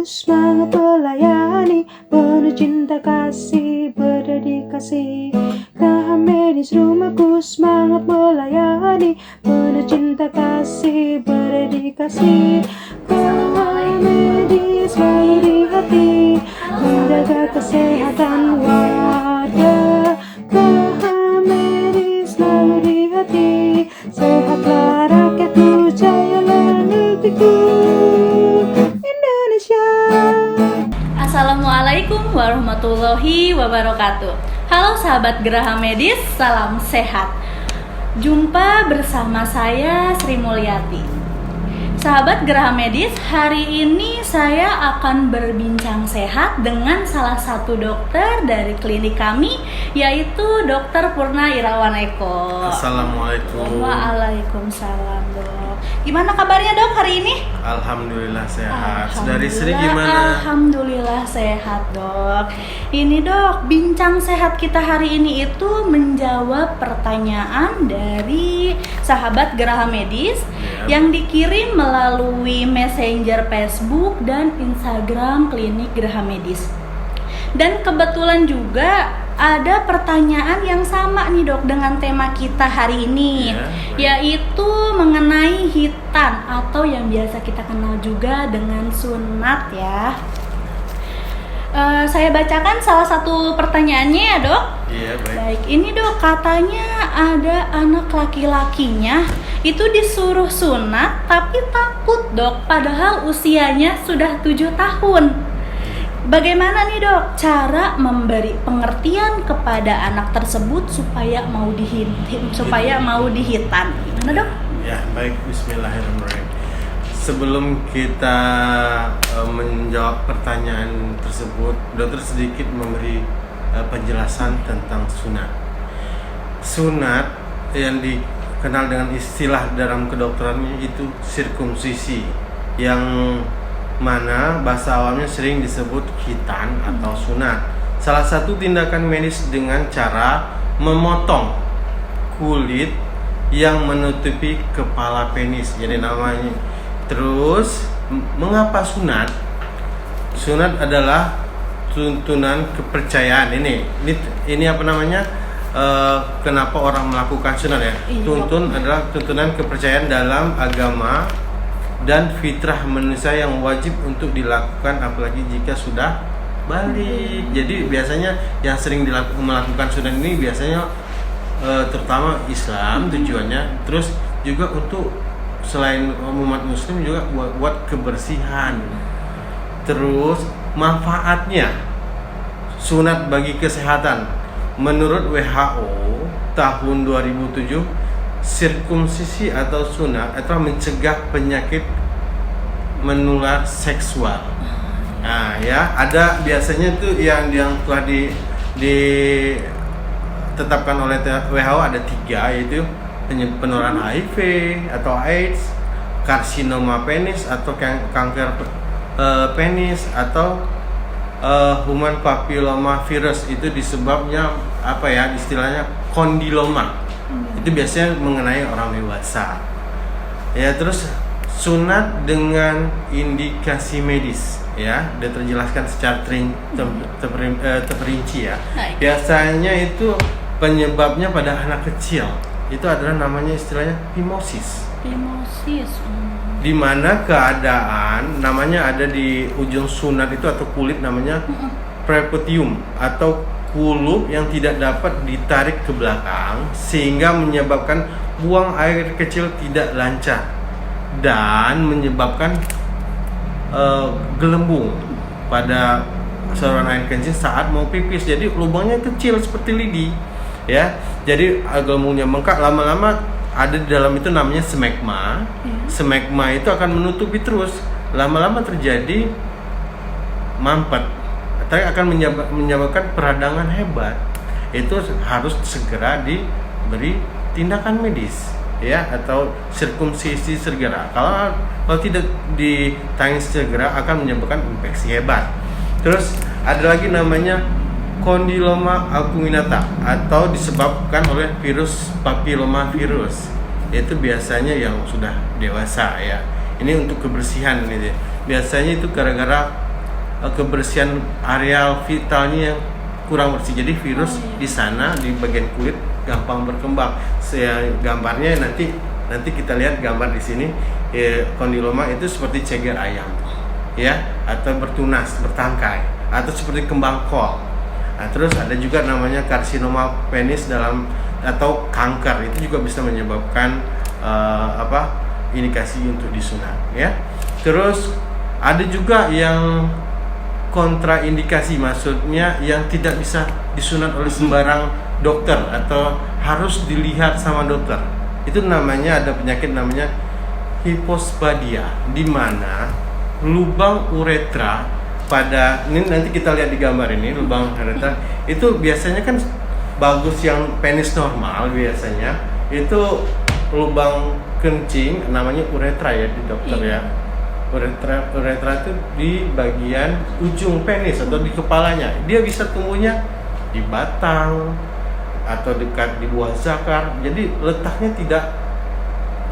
semangat melayani, penuh cinta kasih, berdedikasi. Geraha Medis rumahku, semangat melayani, penuh cinta kasih, berdedikasi. Geraha Medis selalu di hati, menjaga kesehatan warga. Geraha Medis selalu di hati, sehatlah rakyatku, jayalah negeriku Indonesia. Assalamualaikum warahmatullahi wabarakatuh. Halo sahabat Geraha Medis, salam sehat. Jumpa bersama saya Sri Mulyati. Sahabat Geraha Medis, hari ini saya akan berbincang sehat dengan salah satu dokter dari klinik kami, yaitu Dr. Purna Irawan Eko. Assalamualaikum. Waalaikumsalam, Dok. Gimana kabarnya, Dok, hari ini? Alhamdulillah sehat. Saudari Sri gimana? Alhamdulillah sehat, Dok. Ini, Dok, bincang sehat kita hari ini itu menjawab pertanyaan dari sahabat Geraha Medis yang dikirim melalui Messenger Facebook dan Instagram klinik Geraha Medis. Dan kebetulan juga ada pertanyaan yang sama nih, Dok, dengan tema kita hari ini, yaitu mengenai hitan atau yang biasa kita kenal juga dengan sunat ya. Saya bacakan salah satu pertanyaannya ya, Dok. Iya, baik. Baik, ini, Dok, katanya ada anak laki-lakinya itu disuruh sunat tapi takut, Dok, padahal usianya sudah 7 tahun. Bagaimana nih, Dok, cara memberi pengertian kepada anak tersebut supaya mau dihitan? Gimana, Dok? Ya, baik. Bismillahirrahmanirrahim. Sebelum kita menjawab pertanyaan tersebut, dokter sedikit memberi penjelasan tentang sunat. Sunat yang dikenal dengan istilah dalam kedokterannya itu sirkumsisi, yang mana bahasa awalnya sering disebut khitan atau sunat. Salah satu tindakan medis dengan cara memotong kulit yang menutupi kepala penis, jadi namanya. Terus mengapa sunat? Sunat adalah tuntunan kepercayaan. Ini apa namanya? Kenapa orang melakukan sunat ya? Adalah tuntunan kepercayaan dalam agama dan fitrah manusia yang wajib untuk dilakukan, apalagi jika sudah balik. Jadi biasanya yang sering melakukan sunat ini biasanya terutama Islam tujuannya, terus juga untuk selain umat muslim juga buat kebersihan. Terus manfaatnya sunat bagi kesehatan. Menurut WHO tahun 2007, sirkumsisi atau sunat atau mencegah penyakit menular seksual. Nah, ya, ada biasanya itu yang telah ditetapkan oleh WHO ada 3, yaitu penularan HIV atau AIDS, karsinoma penis atau kanker penis, atau human papilloma virus. Itu disebabnya apa ya, istilahnya kondiloma. Itu biasanya mengenai orang dewasa. Ya, terus sunat dengan indikasi medis ya, sudah terjelaskan secara terperinci ya. Biasanya itu penyebabnya pada anak kecil. Itu adalah namanya istilahnya phimosis. Di mana keadaan namanya ada di ujung sunat itu atau kulit namanya preputium atau kulup yang tidak dapat ditarik ke belakang sehingga menyebabkan buang air kecil tidak lancar dan menyebabkan gelembung pada saluran air kencing saat mau pipis. Jadi lubangnya kecil seperti lidi ya. Jadi gelembungnya bengkak, lama-lama ada di dalam itu namanya smegma. Smegma itu akan menutupi terus, lama-lama terjadi mampet, tapi akan menyebabkan peradangan hebat. Itu harus segera diberi tindakan medis ya, atau sirkumsisi segera. Kalau tidak ditangani segera akan menyebabkan infeksi hebat. Terus ada lagi namanya kondiloma acuminata atau disebabkan oleh virus papillomavirus. Itu biasanya yang sudah dewasa ya. Ini untuk kebersihan ini. Biasanya itu gara-gara kebersihan areal vitalnya yang kurang bersih. Jadi virus di sana di bagian kulit gampang berkembang. Gambarnya nanti kita lihat gambar di sini. Kondiloma itu seperti ceger ayam, ya, atau bertunas, bertangkai, atau seperti kembang kol. Nah, terus ada juga namanya karsinoma penis atau kanker, itu juga bisa menyebabkan indikasi untuk disunat, ya. Terus ada juga yang kontraindikasi, maksudnya yang tidak bisa disunat oleh sembarang dokter atau harus dilihat sama dokter. Itu namanya, ada penyakit namanya hipospadia, di mana lubang uretra ini nanti kita lihat di gambar ini, lubang uretra itu biasanya kan bagus, yang penis normal biasanya itu lubang kencing namanya uretra ya di dokter ya. Uretra itu di bagian ujung penis atau di kepalanya. Dia bisa tumbuhnya di batang atau dekat di buah zakar. Jadi letaknya tidak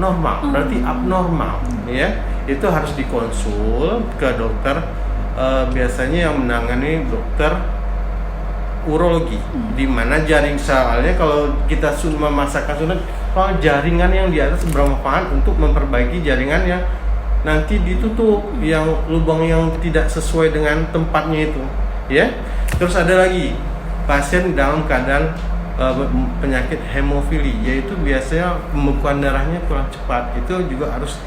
normal, berarti abnormal, ya. Itu harus dikonsul ke dokter. Biasanya yang menangani dokter urologi, di mana soalnya kalau kita memasakkan sunat, kalau jaringan yang di atas bermanfaat untuk memperbaiki jaringan yang nanti ditutup, yang lubang yang tidak sesuai dengan tempatnya itu, ya. Terus ada lagi pasien dalam keadaan penyakit hemofili, yaitu biasanya pembekuan darahnya kurang cepat, itu juga harus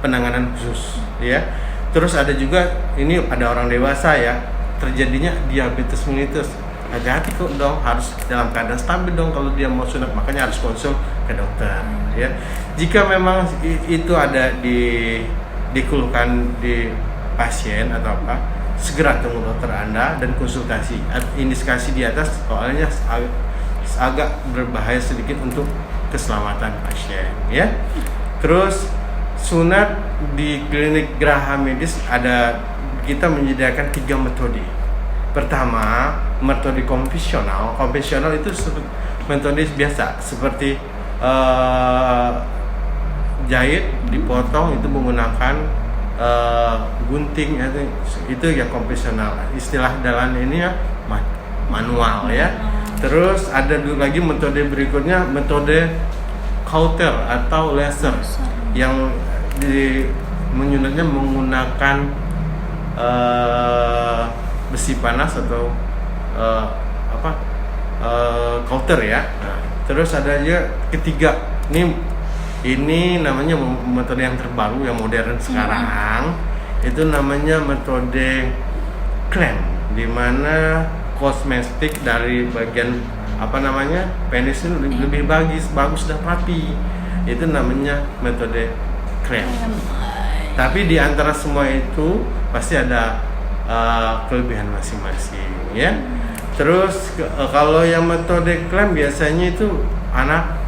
penanganan khusus, ya. Terus ada juga ini pada orang dewasa ya, terjadinya diabetes mellitus. Hati-hati kok dong, harus dalam keadaan stabil dong kalau dia mau sunat, makanya harus konsul ke dokter, ya. Jika memang itu ada dikeluhkan di pasien atau apa, segera temu dokter Anda dan konsultasi. Indikasi di atas soalnya agak berbahaya sedikit untuk keselamatan pasien, ya. Terus sunat di klinik Graha Medis kita menyediakan 3 metode. Pertama, metode konvensional. Konvensional itu metode biasa seperti jahit, dipotong, itu menggunakan gunting, itu ya konvensional. Istilah dalam ini ya manual, ya. Terus ada lagi metode berikutnya, metode cauter atau laser, yang menyunatnya menggunakan besi panas atau cauter, ya. Nah, terus ada aja ketiga, ini namanya metode yang terbaru, yang modern sekarang, itu namanya metode clamp, di mana kosmetik dari bagian penis itu lebih bagus dan rapi. Itu namanya metode clamp. Tapi di antara semua itu pasti ada kelebihan masing-masing, ya. Terus kalau yang metode clamp biasanya itu anak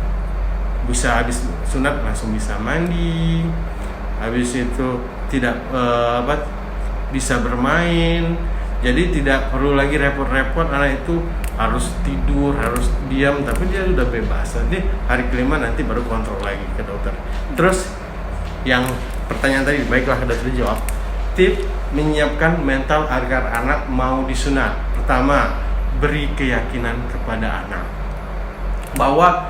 bisa habis sunat langsung bisa mandi, habis itu tidak bisa bermain, jadi tidak perlu lagi repot-repot anak itu harus tidur, harus diam, tapi dia sudah bebas. Nanti hari kelima nanti baru kontrol lagi ke dokter. Terus yang pertanyaan tadi, baiklah sudah terjawab. Tips menyiapkan mental agar anak mau disunat. Pertama, beri keyakinan kepada anak bahwa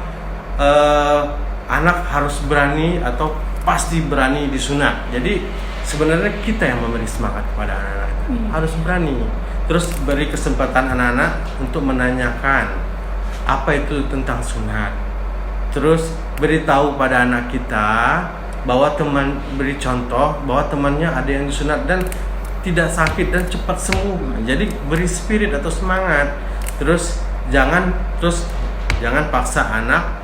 anak harus berani atau pasti berani disunat. Jadi sebenarnya kita yang memberi semangat kepada anak-anak, harus berani. Terus beri kesempatan anak-anak untuk menanyakan apa itu tentang sunat. Terus beritahu pada anak kita bahwa beri contoh bahwa temannya ada yang disunat dan tidak sakit dan cepat sembuh. Jadi beri spirit atau semangat. Terus jangan paksa anak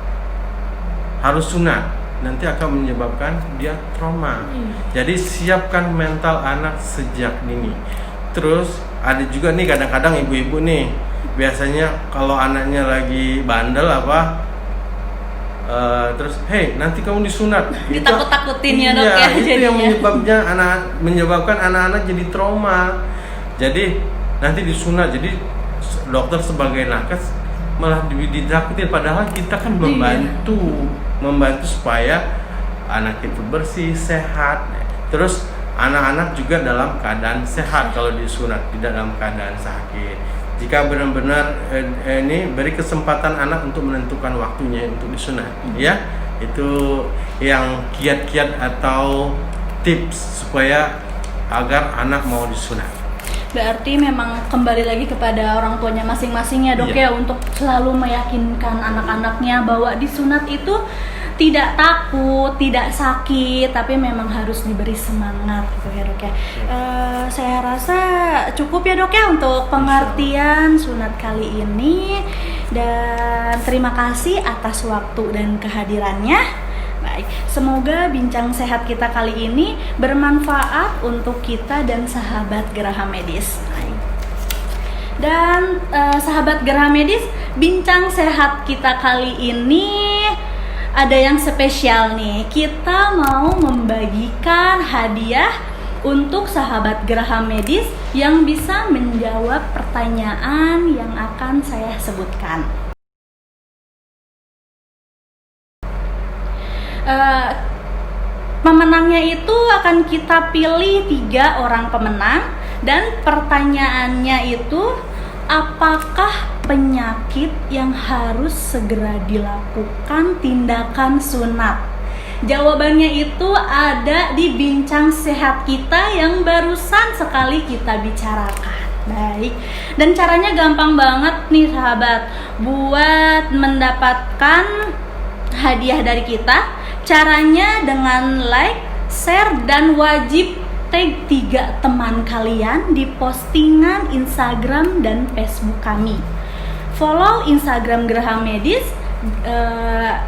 harus sunat, nanti akan menyebabkan dia trauma. Jadi siapkan mental anak sejak dini. Terus ada juga nih kadang-kadang ibu-ibu nih, biasanya kalau anaknya lagi bandel terus nanti kamu disunat, ditakut-takutin ya, Dok, ya. Itu yang menyebabkan anak-anak jadi trauma. Jadi nanti disunat, jadi dokter sebagai nakes malah ditakutin, padahal kita kan membantu supaya anak itu bersih, sehat. Terus anak-anak juga dalam keadaan sehat kalau disunat, tidak dalam keadaan sakit. Jika benar-benar ini beri kesempatan anak untuk menentukan waktunya untuk disunat, ya. Itu yang kiat-kiat atau tips supaya agar anak mau disunat. Berarti memang kembali lagi kepada orang tuanya masing-masing ya dok ya, untuk selalu meyakinkan anak-anaknya bahwa disunat itu tidak takut, tidak sakit, tapi memang harus diberi semangat gitu ya dok ya. Saya rasa cukup ya dok ya untuk pengertian sunat kali ini, dan terima kasih atas waktu dan kehadirannya. Baik, semoga bincang sehat kita kali ini bermanfaat untuk kita dan sahabat Geraha Medis. Dan sahabat Geraha Medis, bincang sehat kita kali ini ada yang spesial nih. Kita mau membagikan hadiah untuk sahabat Geraha Medis yang bisa menjawab pertanyaan yang akan saya sebutkan. Pemenangnya itu akan kita pilih 3 orang pemenang, dan pertanyaannya itu, apakah penyakit yang harus segera dilakukan tindakan sunat? Jawabannya itu ada di bincang sehat kita yang barusan sekali kita bicarakan. Baik, dan caranya gampang banget nih sahabat buat mendapatkan hadiah dari kita. Caranya dengan like, share, dan wajib tag 3 teman kalian di postingan Instagram dan Facebook kami. Follow Instagram Geraha Medis,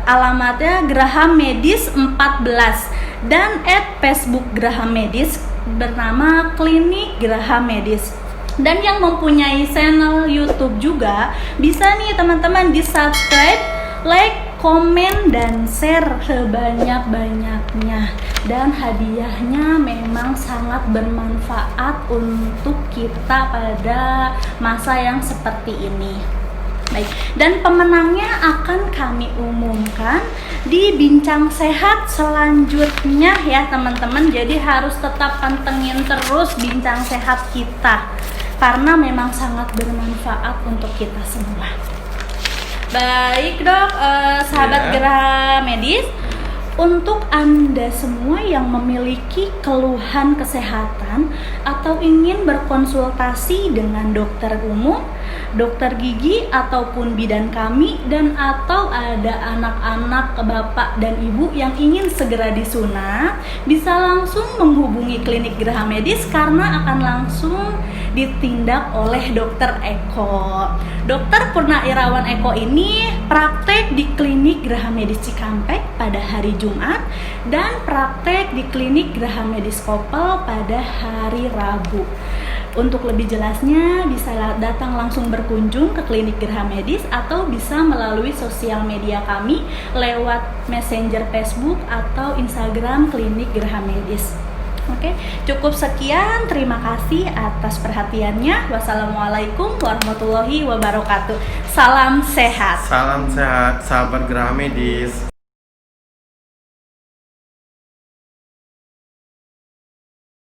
alamatnya Geraha Medis 14, dan @Facebook Geraha Medis bernama Klinik Geraha Medis. Dan yang mempunyai channel YouTube juga bisa nih teman-teman di subscribe, like, komen, dan share sebanyak-banyaknya. Dan hadiahnya memang sangat bermanfaat untuk kita pada masa yang seperti ini. Baik, dan pemenangnya akan kami umumkan di bincang sehat selanjutnya ya teman-teman. Jadi harus tetap pantengin terus bincang sehat kita, karena memang sangat bermanfaat untuk kita semua. Baik dok, sahabat Geraha Medis, untuk Anda semua yang memiliki keluhan kesehatan atau ingin berkonsultasi dengan dokter umum, dokter gigi, ataupun bidan kami, dan atau ada anak-anak, bapak dan ibu yang ingin segera disunat, bisa langsung menghubungi Klinik Geraha Medis karena akan langsung ditindak oleh Dokter Eko. Dokter Purna Irawan Eko ini praktek di Klinik Geraha Medis Cikampek pada hari Jumat dan praktek di Klinik Geraha Medis Koppel pada hari Rabu. Untuk lebih jelasnya bisa datang langsung berkunjung ke Klinik Geraha Medis atau bisa melalui sosial media kami lewat Messenger Facebook atau Instagram Klinik Geraha Medis. Oke, cukup sekian. Terima kasih atas perhatiannya. Wassalamualaikum warahmatullahi wabarakatuh. Salam sehat. Salam sehat, sahabat Geraha Medis.